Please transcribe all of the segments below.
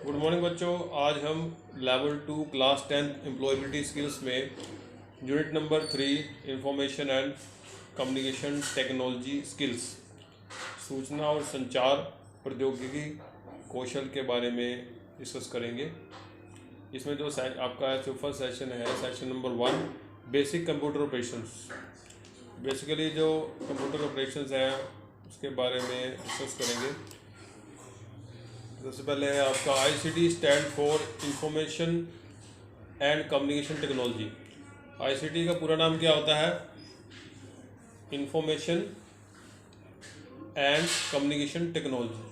Good morning बच्चों। आज हम लेवल 2 क्लास 10 एम्प्लॉयबिलिटी स्किल्स में unit number 3 information and communication technology skills सूचना और संचार प्रौद्योगिकी कौशल के बारे में डिस्कस करेंगे। इसमें जो आपका जो फर्स्ट सेशन है, session number 1 basic computer operations. Basically जो कंप्यूटर ऑपरेशंस हैं उसके बारे में डिस्कस करेंगे। सबसे पहले है आपका ICT stand for information and communication technology. ICT का पूरा नाम क्या होता है? इंफॉर्मेशन एंड कम्युनिकेशन टेक्नोलॉजी,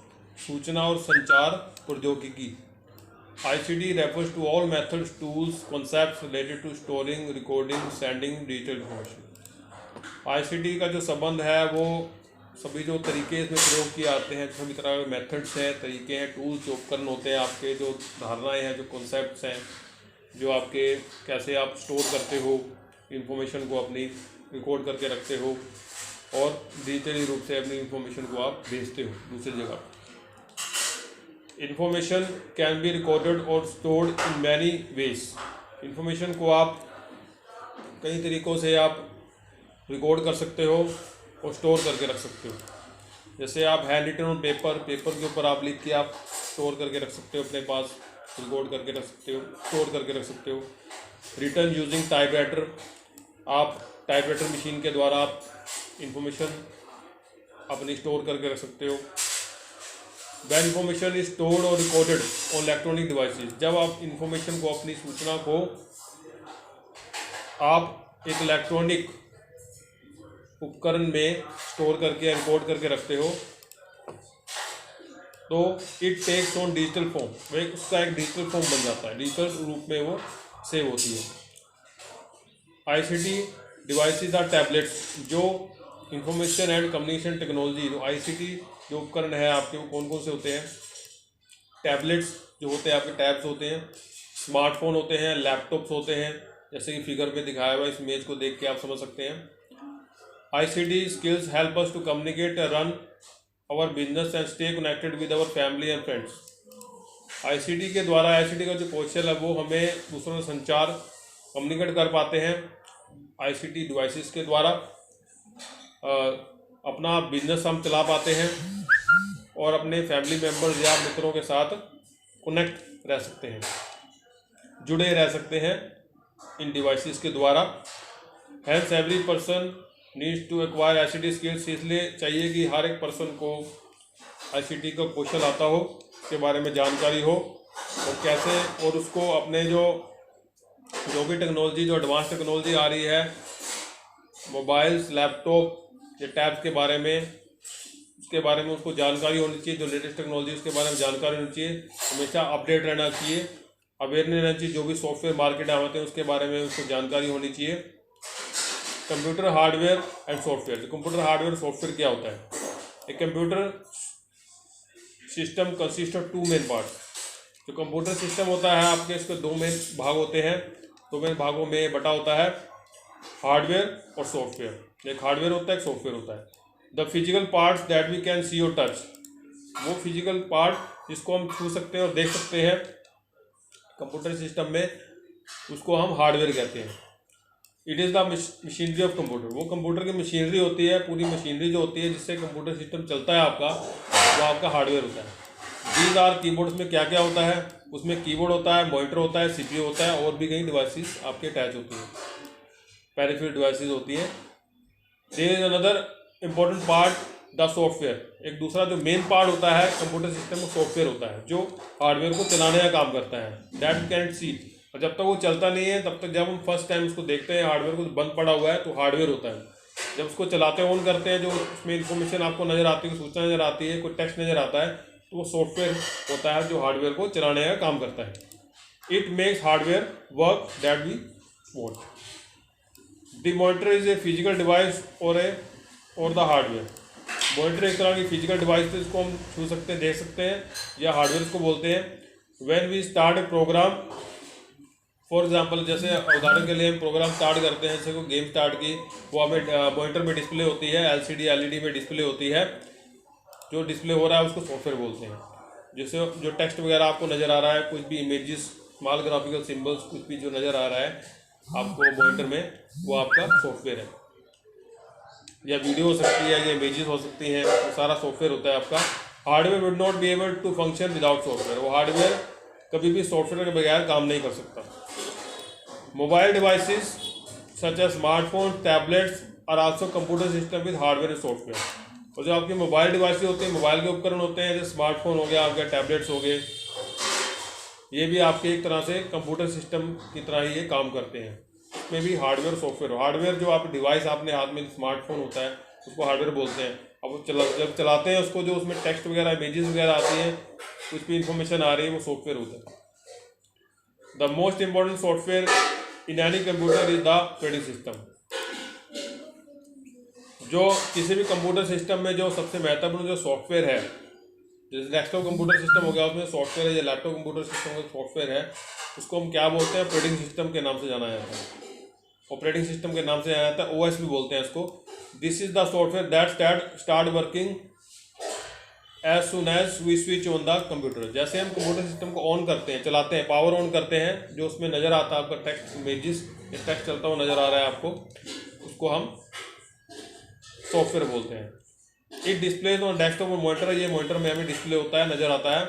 सूचना और संचार प्रौद्योगिकी। ICT refers to all methods, tools, concepts related to storing, recording, sending digital information। ICT का जो संबंध है वो सभी जो तरीके इसमें प्रयोग किए आते हैं, सभी तरह के मेथड्स हैं, तरीके हैं, टूल्स, जो उपकरण होते हैं, आपके जो धारणाएं हैं, जो कॉन्सेप्ट्स हैं, जो आपके कैसे आप स्टोर करते हो इंफॉर्मेशन को, अपनी रिकॉर्ड करके रखते हो और डिजिटली रूप से अपनी इंफॉर्मेशन को आप भेजते हो दूसरी जगह। इंफॉर्मेशन कैन बी रिकॉर्डेड और stored in many ways. Information को आप कई तरीक़ों से आप रिकॉर्ड कर सकते हो और स्टोर करके रख सकते हो। जैसे आप हैंड रिटन ऑन पेपर के ऊपर आप लिख के आप स्टोर करके रख सकते हो, अपने पास रिकॉर्ड करके रख सकते हो, स्टोर करके रख सकते हो। रिटन यूजिंग टाइपराइटर, आप टाइपराइटर मशीन के द्वारा आप इंफॉर्मेशन अपनी स्टोर करके रख सकते हो। वैन इंफॉर्मेशन इज स्टोर्ड और रिकॉर्डेड ऑन इलेक्ट्रॉनिक डिवाइसेस, जब आप इंफॉर्मेशन को, अपनी सूचना को आप एक इलेक्ट्रॉनिक उपकरण में स्टोर करके रिकॉर्ड करके रखते हो तो it takes on digital form, वह उसका एक डिजिटल फॉर्म बन जाता है, डिजिटल रूप में वो सेव होती है। ICT डिवाइसेस आर टैबलेट्स, जो इंफॉर्मेशन एंड कम्युनिकेशन टेक्नोलॉजी, जो ICT जो उपकरण है आपके, वो कौन कौन से होते हैं? टैबलेट्स जो होते हैं आपके, टैब्स होते हैं, स्मार्टफोन होते हैं, लैपटॉप्स होते हैं, जैसे कि फिगर पे दिखाया हुआ, इस इमेज को देख के आप समझ सकते हैं। ICT skills help us to communicate, run our business and stay connected with our family and friends। ICT के द्वारा, ICT का जो कौशल है वो हमें दूसरों से संचार, कम्युनिकेट कर पाते हैं। ICT डिवाइसेस के द्वारा अपना बिजनेस हम चला पाते हैं और अपने फैमिली मेम्बर्स या मित्रों के साथ कनेक्ट रह सकते हैं, जुड़े रह सकते हैं इन डिवाइसेस के द्वारा। Hence every person needs to acquire ICT skills, इसलिए चाहिए कि हर एक पर्सन को ICT का कौशल आता हो, उसके बारे में जानकारी हो और कैसे, और उसको अपने जो भी टेक्नोलॉजी, जो एडवांस टेक्नोलॉजी आ रही है, मोबाइल्स, लैपटॉप या टैब्स के बारे में, उसके बारे में उसको जानकारी होनी चाहिए। जो लेटेस्ट टेक्नोलॉजी उसके बारे में जानकारी होनी चाहिए, हमेशा अपडेट रहना चाहिए, अवेयरनेस रहना चाहिए। जो भी सॉफ्टवेयर मार्केट आते हैं उसके बारे में उसको जानकारी होनी चाहिए। Computer hardware and software, computer hardware software क्या होता है? एक computer system consist of 2 main parts. जो कंप्यूटर सिस्टम होता है आपके, इसके 2 मेन भाग होते हैं, 2 मेन भागों में बटा होता है, हार्डवेयर और सॉफ्टवेयर। एक हार्डवेयर होता है, एक सॉफ्टवेयर होता है। The physical parts that we can see और टच, वो फिजिकल पार्ट जिसको हम छू सकते हैं और देख सकते हैं कंप्यूटर सिस्टम में, उसको हम हार्डवेयर कहते हैं। It is the machinery of computer, वो कंप्यूटर की मशीनरी होती है, पूरी मशीनरी जो होती है जिससे कंप्यूटर सिस्टम चलता है आपका, वो आपका हार्डवेयर होता है। दीज आर कीबोर्ड, उसमें क्या क्या होता है? उसमें कीबोर्ड होता है, मॉनिटर होता है, CPU होता है, और भी कई डिवाइसेस आपके अटैच होती हैं, पेरिफेरल डिवाइसेस होती हैं। There is another important part, the software. एक दूसरा जो मेन पार्ट होता है कंप्यूटर सिस्टम में, सॉफ्टवेयर होता है, जो हार्डवेयर को चलाने का काम करता है। दैट कैन सी, और जब तक वो चलता नहीं है तब तक, जब हम फर्स्ट टाइम उसको देखते हैं हार्डवेयर को, बंद पड़ा हुआ है, तो हार्डवेयर होता है। जब उसको चलाते ऑन करते हैं, जो उसमें इंफॉर्मेशन आपको नज़र आती है, सूचना नज़र आती है, कोई टेक्स्ट नज़र आता है, तो वो सॉफ्टवेयर होता है जो हार्डवेयर को चलाने का काम करता है। It makes hardware work that we want. The monitor is a physical device और द हार्डवेयर। मॉनिटर एक तरह की फिजिकल डिवाइस है, इसको हम छू सकते हैं, देख सकते हैं, या हार्डवेयर को बोलते हैं। When we start a program, for example, जैसे उदाहरण के लिए हम प्रोग्राम स्टार्ट करते हैं, जैसे कोई गेम स्टार्ट की, वो हमें मॉनिटर में डिस्प्ले होती है, LCD LED में डिस्प्ले होती है, जो डिस्प्ले हो रहा है उसको सॉफ्टवेयर बोलते हैं। जैसे जो टेक्स्ट वगैरह आपको नज़र आ रहा है, कुछ भी इमेजेस, स्मॉल ग्राफिकल सिंबल्स, कुछ भी जो नज़र आ रहा है आपको मॉनिटर में, वो आपका सॉफ्टवेयर है। या वीडियो हो सकती है, या इमेजेस हो सकती हैं, वो सारा सॉफ्टवेयर होता है आपका। Hardware would not be able to function without software. वो हार्डवेयर कभी भी सॉफ्टवेयर के बगैर काम नहीं कर सकता। Mobile devices such as smartphone, tablets are also computer system with hardware and software. और जो आपके मोबाइल डिवाइसेस होते हैं, मोबाइल के उपकरण होते हैं, जैसे स्मार्टफोन हो गया आपका, टैबलेट्स हो गए, ये भी आपके एक तरह से कंप्यूटर सिस्टम की तरह ही ये काम करते हैं। इसमें भी हार्डवेयर सॉफ्टवेयर, हार्डवेयर जो आप डिवाइस आपने हाथ में स्मार्टफोन होता है उसको हार्डवेयर बोलते हैं। अब जब चलाते हैं उसको, जो उसमें टेक्स्ट वगैरह, इमेजेस वगैरह आती है, कुछ भी इंफॉर्मेशन आ रही है, वो सॉफ्टवेयर होता है। The most important software in any computer is the operating system. जो किसी भी कंप्यूटर सिस्टम में जो सबसे महत्वपूर्ण जो सॉफ्टवेयर है, जैसे डेस्कटॉप कंप्यूटर सिस्टम हो गया, उसमें सॉफ्टवेयर है, या लैपटॉप कंप्यूटर सिस्टम का सॉफ्टवेयर है, उसको हम क्या बोलते हैं? ऑपरेटिंग सिस्टम के नाम से जाना जाता है। ऑपरेटिंग सिस्टम के नाम से जाना जाता है, ओएस भी बोलते हैं इसको। This is the software that start working as soon as we switch on the computer. जैसे हम कंप्यूटर सिस्टम को ऑन करते हैं, चलाते हैं, पावर ऑन करते हैं, जो उसमें नज़र आता है आपका टेक्स्ट, इमेजेस, टेक्स्ट चलता हुआ नज़र आ रहा है आपको, उसको हम सॉफ्टवेयर बोलते हैं। इट डिस्प्लेज ऑन डेस्कटॉप और मॉनिटर, ये मॉनिटर में हमें डिस्प्ले होता है, नज़र आता है।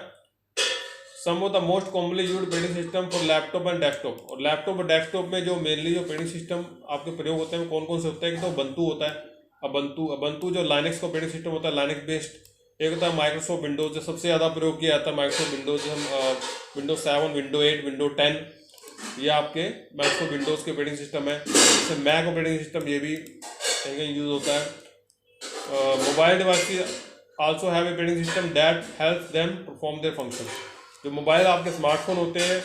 Some of the most commonly used operating system for laptop and desktop. और लैपटॉप और डेस्कटॉप में जो मेनली जो ऑपरेटिंग सिस्टम आपके प्रयोग होते हैं, कौन कौन से होते हैं? कि तो बंतु होता है, अबंतु जो लाइनक्स का ऑपरेटिंग सिस्टम होता है, लाइनक्स बेस्ड। एक होता है माइक्रोसॉफ्ट विंडोज, जो सबसे ज़्यादा प्रयोग किया जाता है माइक्रोसॉफ्ट विंडोज। हम विंडोज 7, विंडो 8, विंडो 10, ये आपके माइक्रोसॉफ्ट विंडोज़ के ऑपरेटिंग सिस्टम है। जैसे मैक ऑपरेटिंग सिस्टम, ये भी कहीं कहीं यूज़ होता है। Mobile device also have operating system that help them perform their function. जो मोबाइल आपके स्मार्टफोन होते हैं,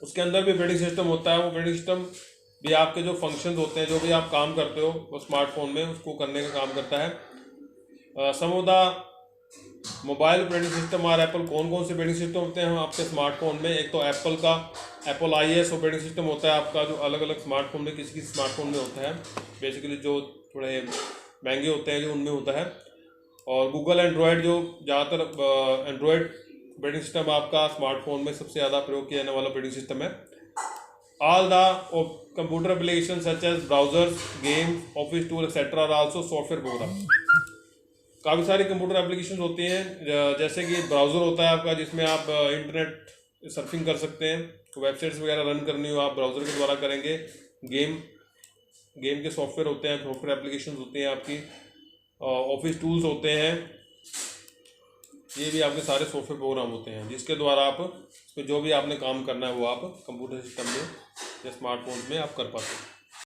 उसके अंदर भी ऑपरेटिंग सिस्टम होता है। वो ऑपरेटिंग सिस्टम भी आपके जो फंक्शंस होते हैं, जो भी आप काम करते हो वो स्मार्टफोन में, उसको करने का काम करता है। Some of the mobile operating system are Apple. कौन कौन से ऑपरेटिंग सिस्टम होते हैं आपके स्मार्टफोन में? एक तो एप्पल का एप्पल iOS ऑपरेटिंग सिस्टम होता है आपका, जो अलग अलग स्मार्टफोन में, किसी किसी स्मार्टफोन में होता है, बेसिकली जो थोड़े महंगे होते हैं, जो उनमें होता है। और गूगल एंड्रॉयड, जो ज़्यादातर एंड्रॉयड ऑपरेटिंग सिस्टम आपका स्मार्टफोन में सबसे ज़्यादा प्रयोग किया जाने वाला ऑपरेटिंग सिस्टम है। All the computer application such as browsers, game, office tool etcetera are also software program. काफ़ी सारी कंप्यूटर एप्लीकेशन होती हैं, जैसे कि ब्राउज़र होता है आपका, जिसमें आप इंटरनेट सर्फिंग कर सकते हैं, वेबसाइट्स वगैरह रन करनी हो आप ब्राउज़र के द्वारा करेंगे। गेम के सॉफ्टवेयर होते हैं, सॉफ्टवेयर एप्लीकेशन होती हैं आपकी। ऑफिस टूल्स होते हैं, ये भी आपके सारे सॉफ्टवेयर प्रोग्राम होते हैं, जिसके द्वारा आप उसमें जो भी आपने काम करना है वो आप कंप्यूटर सिस्टम में या स्मार्टफोन में आप कर पाते हैं।